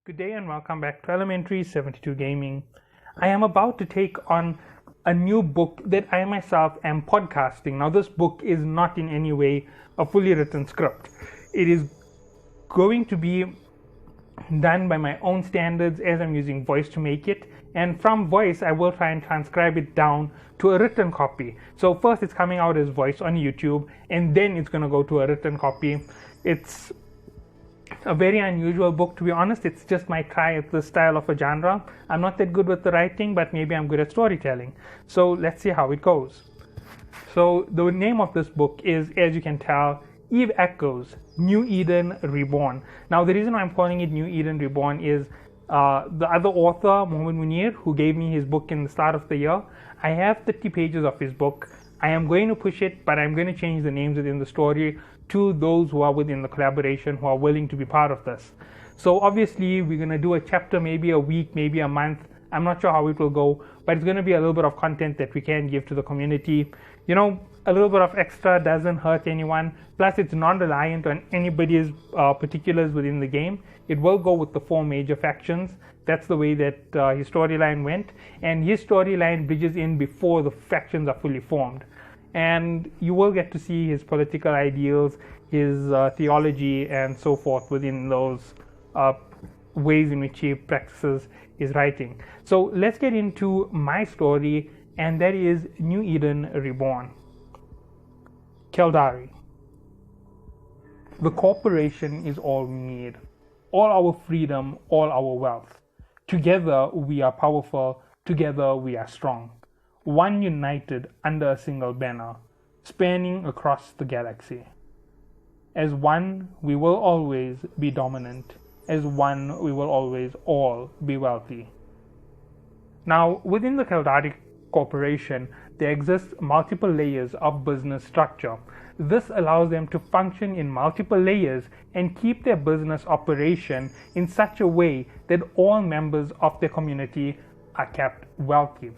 Good day and welcome back to Elementary 72 Gaming. I am about to take on a new book that I myself am podcasting. Now, this book is not in any way a fully written script. It is going to be done by my own standards as I'm using voice to make it. And from voice, I will try and transcribe it down to a written copy. So first it's coming out as voice on YouTube, and then it's going to go to a written copy. It's a very unusual book, to be honest. It's just my try at the style of a genre. I'm not that good with the writing, but maybe I'm good at storytelling. So let's see how it goes. So the name of this book is, as you can tell, Eve Echoes, New Eden Reborn. Now the reason why I'm calling it New Eden Reborn is the other author, Mohammed Munir, who gave me his book in the start of the year. I have 30 pages of his book. I am going to push it, but I'm going to change the names within the story to those who are within the collaboration, who are willing to be part of this. So obviously we're going to do a chapter, maybe a week, maybe a month. I'm not sure how it will go, but it's going to be a little bit of content that we can give to the community. You know, a little bit of extra doesn't hurt anyone. Plus, it's non-reliant on anybody's particulars within the game. It will go with the 4 major factions. That's the way that his storyline went. And his storyline bridges in before the factions are fully formed. And you will get to see his political ideals, his theology, and so forth within those ways in which he practices his writing. So let's get into my story, and that is New Eden Reborn. Caldari. The corporation is all we need, all our freedom, all our wealth. Together we are powerful, together we are strong. One united under a single banner, spanning across the galaxy. As one, we will always be dominant. As one, we will always all be wealthy. Now, within the Caldari Corporation, there exist multiple layers of business structure. This allows them to function in multiple layers and keep their business operation in such a way that all members of their community are kept wealthy.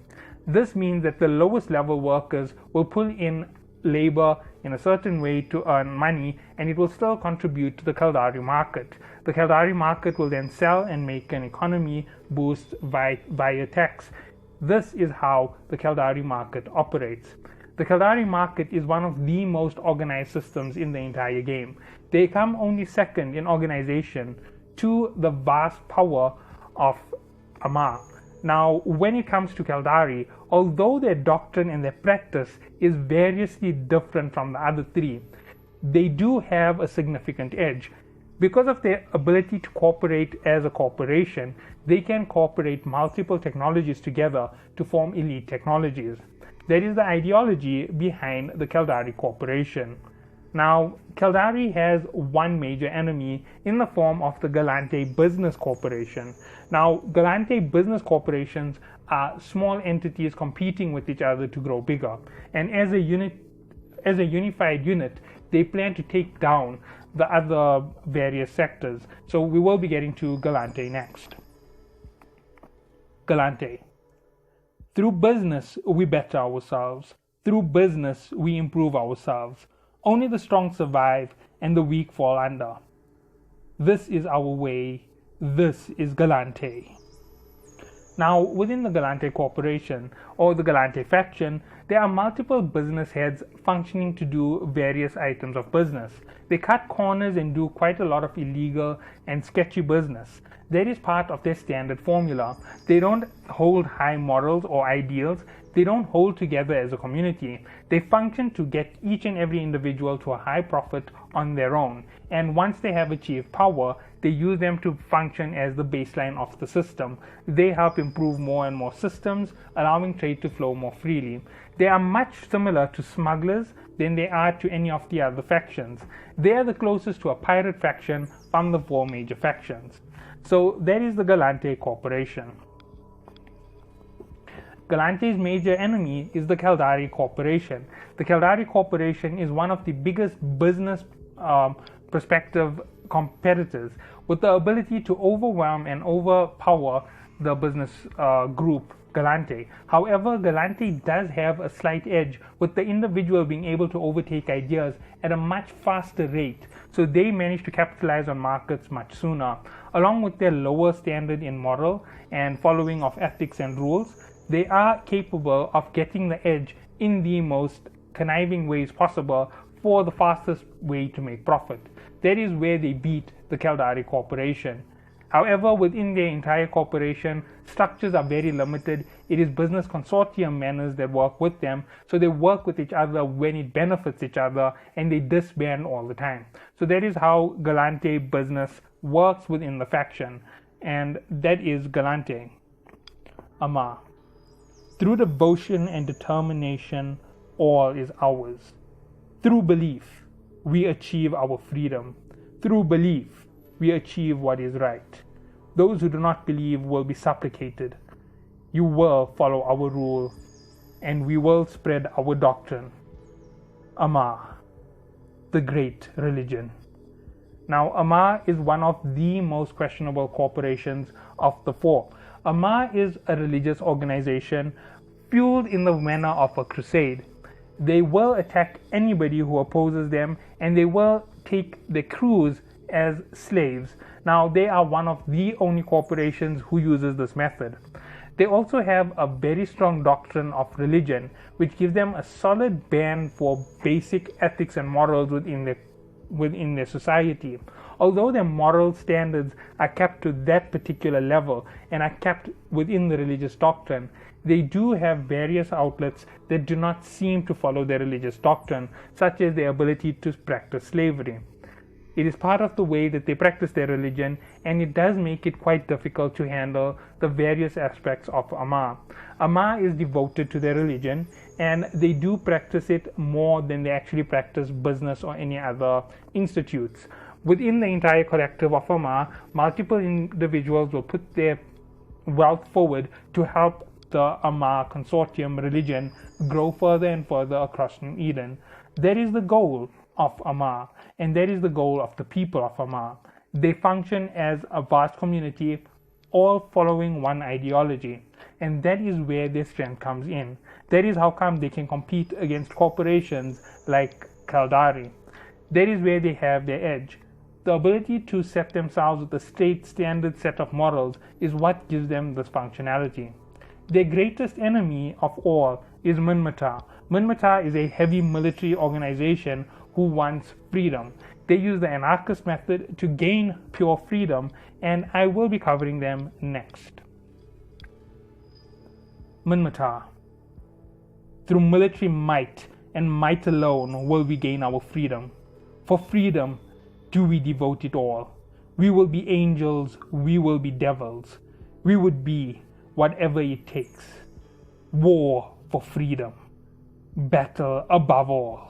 This means that the lowest level workers will pull in labor in a certain way to earn money, and it will still contribute to the Caldari market. The Caldari market will then sell and make an economy boost via tax. This is how the Caldari market operates. The Caldari market is one of the most organized systems in the entire game. They come only second in organization to the vast power of Amar. Now, when it comes to Caldari, although their doctrine and their practice is variously different from the other 3, they do have a significant edge. Because of their ability to cooperate as a corporation, they can cooperate multiple technologies together to form elite technologies. That is the ideology behind the Caldari Corporation. Now, Caldari has one major enemy in the form of the Galante Business Corporation. Now, Galante Business Corporations are small entities competing with each other to grow bigger. And as a unified unit, they plan to take down the other various sectors. So we will be getting to Galante next. Galante. Through business, we better ourselves. Through business, we improve ourselves. Only the strong survive and the weak fall under. This is our way. This is Galante. Now, within the Galante Corporation or the Galante faction, there are multiple business heads functioning to do various items of business. They cut corners and do quite a lot of illegal and sketchy business. That is part of their standard formula. They don't hold high morals or ideals. They don't hold together as a community. They function to get each and every individual to a high profit on their own. And once they have achieved power, they use them to function as the baseline of the system. They help improve more and more systems, allowing trade to flow more freely. They are much similar to smugglers than they are to any of the other factions. They are the closest to a pirate faction from the 4 major factions. So that is the Galante Corporation. Galante's major enemy is the Caldari Corporation. The Caldari Corporation is one of the biggest business perspective competitors, with the ability to overwhelm and overpower the business group Galante. However, Galante does have a slight edge, with the individual being able to overtake ideas at a much faster rate, so they manage to capitalize on markets much sooner. Along with their lower standard in moral and following of ethics and rules, they are capable of getting the edge in the most conniving ways possible for the fastest way to make profit. That is where they beat the Caldari Corporation. However, within their entire corporation, structures are very limited. It is business consortium manners that work with them, so they work with each other when it benefits each other, and they disband all the time. So that is how Galante business works within the faction, and that is Galante. Amar. Through devotion and determination, all is ours. Through belief, we achieve our freedom. Through belief, we achieve what is right. Those who do not believe will be supplicated. You will follow our rule, and we will spread our doctrine. Amar, the great religion. Now, Amar is one of the most questionable corporations of the four. Amar is a religious organization fueled in the manner of a crusade. They will attack anybody who opposes them, and they will take their crews as slaves. Now, they are one of the only corporations who uses this method. They also have a very strong doctrine of religion, which gives them a solid band for basic ethics and morals within their society. Although their moral standards are kept to that particular level and are kept within the religious doctrine, they do have various outlets that do not seem to follow their religious doctrine, such as their ability to practice slavery. It is part of the way that they practice their religion, and it does make it quite difficult to handle the various aspects of Amar. Amar is devoted to their religion, and they do practice it more than they actually practice business or any other institutes. Within the entire collective of Amar, multiple individuals will put their wealth forward to help the Amar consortium religion grow further and further across New Eden. That is the goal of Amar, and that is the goal of the people of Amar. They function as a vast community, all following one ideology, and that is where their strength comes in. That is how come they can compete against corporations like Caldari. That is where they have their edge. The ability to set themselves with a state standard set of morals is what gives them this functionality. Their greatest enemy of all is Minmatar. Minmatar is a heavy military organization who wants freedom. They use the anarchist method to gain pure freedom, and I will be covering them next. Minmatar. Through military might and might alone will we gain our freedom. For freedom do we devote it all. We will be angels, we will be devils. We would be whatever it takes. War for freedom. Battle above all.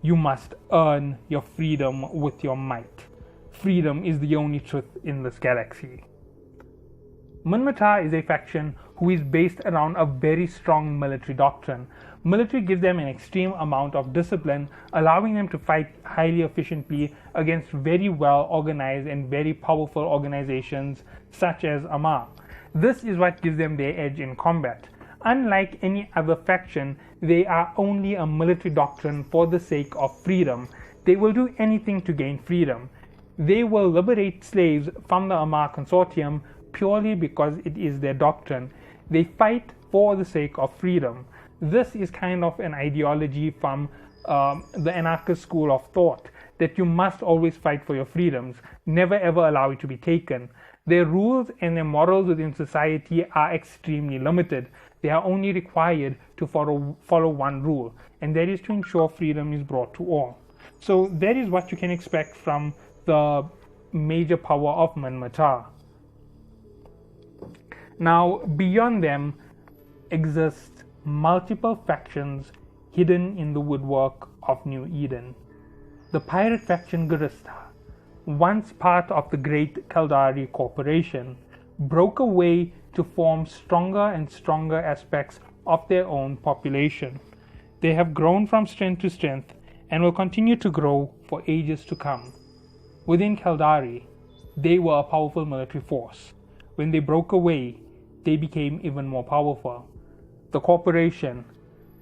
You must earn your freedom with your might. Freedom is the only truth in this galaxy. Minmatar is a faction who is based around a very strong military doctrine. Military gives them an extreme amount of discipline, allowing them to fight highly efficiently against very well organized and very powerful organizations such as Amar. This is what gives them their edge in combat. Unlike any other faction, they are only a military doctrine for the sake of freedom. They will do anything to gain freedom. They will liberate slaves from the Amar consortium purely because it is their doctrine. They fight for the sake of freedom. This is kind of an ideology from the anarchist school of thought, that you must always fight for your freedoms, never ever allow it to be taken. Their rules and their morals within society are extremely limited. They are only required to follow one rule, and that is to ensure freedom is brought to all. So that is what you can expect from the major power of Minmatar. Now, beyond them exist multiple factions hidden in the woodwork of New Eden. The pirate faction Gurista, once part of the great Caldari Corporation, broke away to form stronger and stronger aspects of their own population. They have grown from strength to strength and will continue to grow for ages to come. Within Caldari, they were a powerful military force. When they broke away, they became even more powerful. The corporation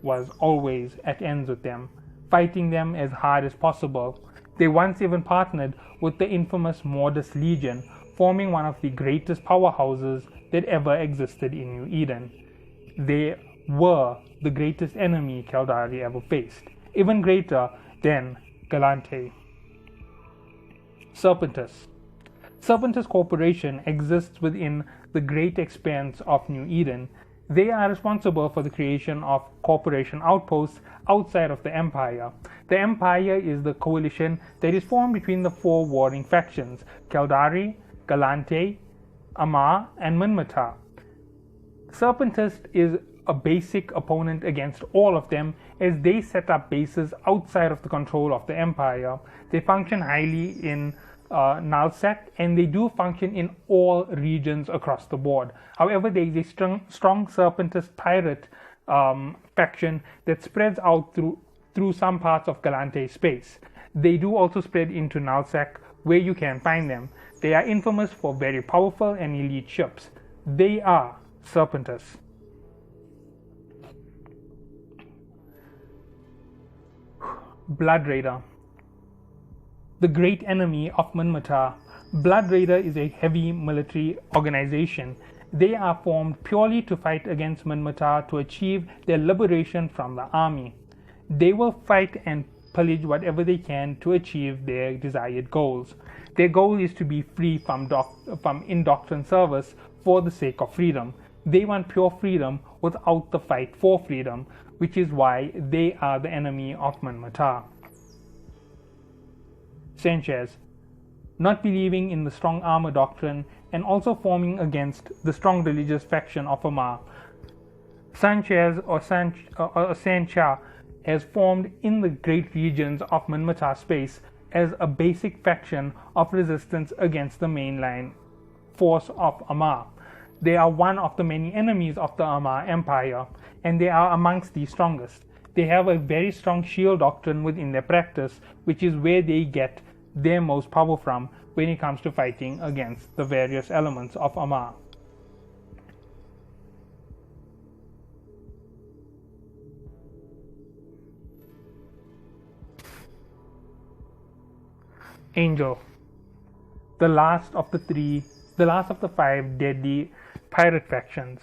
was always at ends with them, fighting them as hard as possible. They once even partnered with the infamous Mortis Legion, forming one of the greatest powerhouses that ever existed in New Eden. They were the greatest enemy Caldari ever faced, even greater than Galante. Serpentis. Serpentis Corporation exists within the great expanse of New Eden. They are responsible for the creation of corporation outposts outside of the Empire. The Empire is the coalition that is formed between the four warring factions, Caldari, Galante, Amar, and Minmatar. Serpentis is a basic opponent against all of them, as they set up bases outside of the control of the Empire. They function highly in Nullsec, and they do function in all regions across the board. However, there is a strong Serpentis pirate faction that spreads out through some parts of Galante space. They do also spread into Nullsec, where you can find them. They are infamous for very powerful and elite ships. They are Serpentis. Blood Raider. The great enemy of Minmatar. Blood Raider is a heavy military organization. They are formed purely to fight against Minmatar to achieve their liberation from the army. They will fight and pillage whatever they can to achieve their desired goals. Their goal is to be free from indoctrined service for the sake of freedom. They want pure freedom without the fight for freedom, which is why they are the enemy of Minmatar. Sanchez. Not believing in the strong armor doctrine and also forming against the strong religious faction of Amar. Sanchez or Sancha has formed in the great regions of Minmatar space as a basic faction of resistance against the mainline force of Amar. They are one of the many enemies of the Amar Empire, and they are amongst the strongest. They have a very strong shield doctrine within their practice, which is where they get their most power from when it comes to fighting against the various elements of Amar. Angel. The last of the five deadly pirate factions.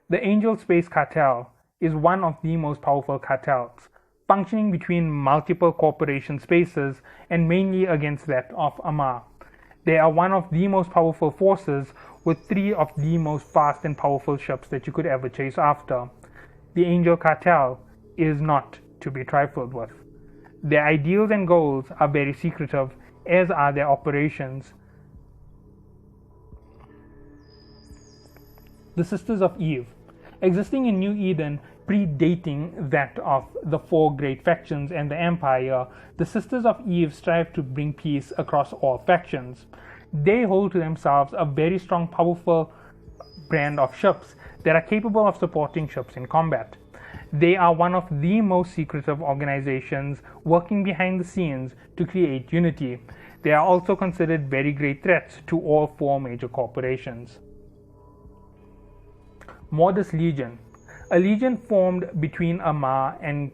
The Angel Space Cartel is one of the most powerful cartels, functioning between multiple corporation spaces and mainly against that of Amar. They are one of the most powerful forces with three of the most fast and powerful ships that you could ever chase after. The Angel Cartel is not to be trifled with. Their ideals and goals are very secretive, as are their operations. The Sisters of Eve. Existing in New Eden, predating that of the four great factions and the Empire, the Sisters of Eve strive to bring peace across all factions. They hold to themselves a very strong, powerful brand of ships that are capable of supporting ships in combat. They are one of the most secretive organizations working behind the scenes to create unity. They are also considered very great threats to all four major corporations. Mortis Legion. A legion formed between Amar and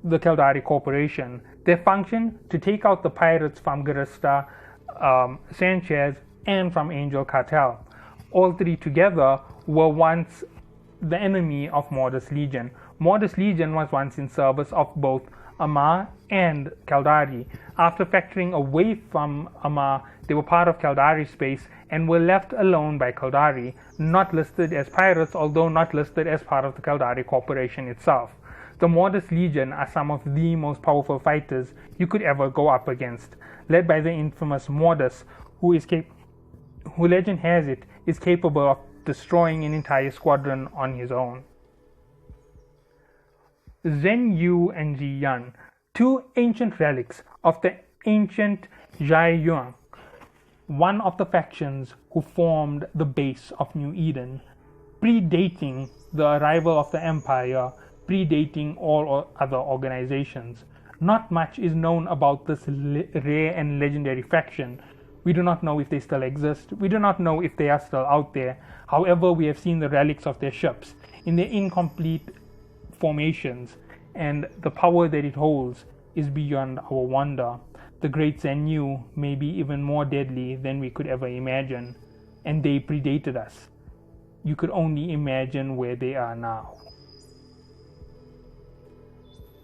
the Caldari Corporation. Their function to take out the pirates from Gurista, Sanchez, and from Angel Cartel. All three together were once the enemy of Mortis Legion. Mortis Legion was once in service of both Amar and Caldari. After factoring away from Amar, they were part of Caldari space and were left alone by Caldari, not listed as pirates, although not listed as part of the Caldari Corporation itself. The Mortis Legion are some of the most powerful fighters you could ever go up against, led by the infamous Mortis, who legend has it is capable of destroying an entire squadron on his own. Zhen Yu and Ji Yan, two ancient relics of the ancient Zhai Yuan, one of the factions who formed the base of New Eden, predating the arrival of the Empire, predating all other organizations. Not much is known about this rare and legendary faction, We do not know if they still exist. We do not know if they are still out there. However, we have seen the relics of their ships in their incomplete formations, and the power that it holds is beyond our wonder. The great Zenyu may be even more deadly than we could ever imagine, and they predated us. You could only imagine where they are now.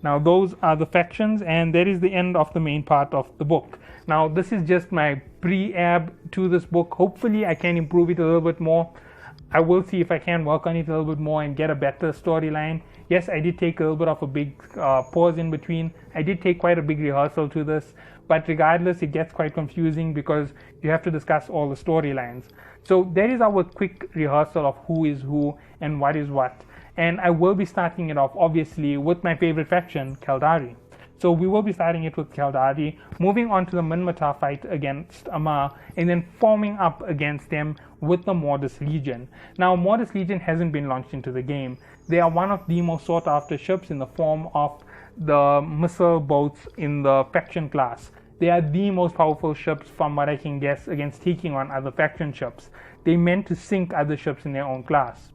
Now those are the factions, and that is the end of the main part of the book. Now this is just my pre-ab to this book. Hopefully I can improve it a little bit more. I will see if I can work on it a little bit more and get a better storyline. Yes, I did take a little bit of a big pause in between. I did take quite a big rehearsal to this, but regardless, it gets quite confusing because you have to discuss all the storylines. So that is our quick rehearsal of who is who and what is what. And I will be starting it off, obviously, with my favorite faction, Caldari. So we will be starting it with Caldari, moving on to the Minmatar fight against Amar, and then forming up against them with the Mortis Legion. Now, Mortis Legion hasn't been launched into the game. They are one of the most sought after ships in the form of the missile boats in the faction class. They are the most powerful ships, from what I can guess, against taking on other faction ships. They meant to sink other ships in their own class.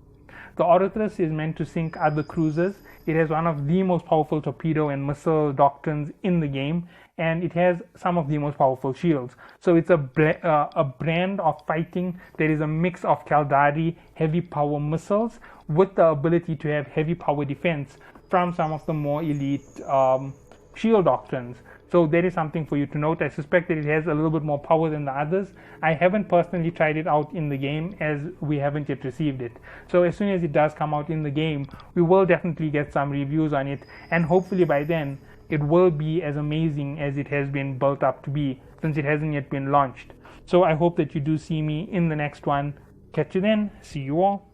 The Oratress is meant to sink other cruisers. It has one of the most powerful torpedo and missile doctrines in the game, and it has some of the most powerful shields. So it's a brand of fighting that is a mix of Caldari heavy power missiles with the ability to have heavy power defense from some of the more elite shield doctrines. So that is something for you to note. I suspect that it has a little bit more power than the others. I haven't personally tried it out in the game, as we haven't yet received it. So as soon as it does come out in the game, we will definitely get some reviews on it, and hopefully by then it will be as amazing as it has been built up to be, since it hasn't yet been launched. So I hope that you do see me in the next one. Catch you then. See you all.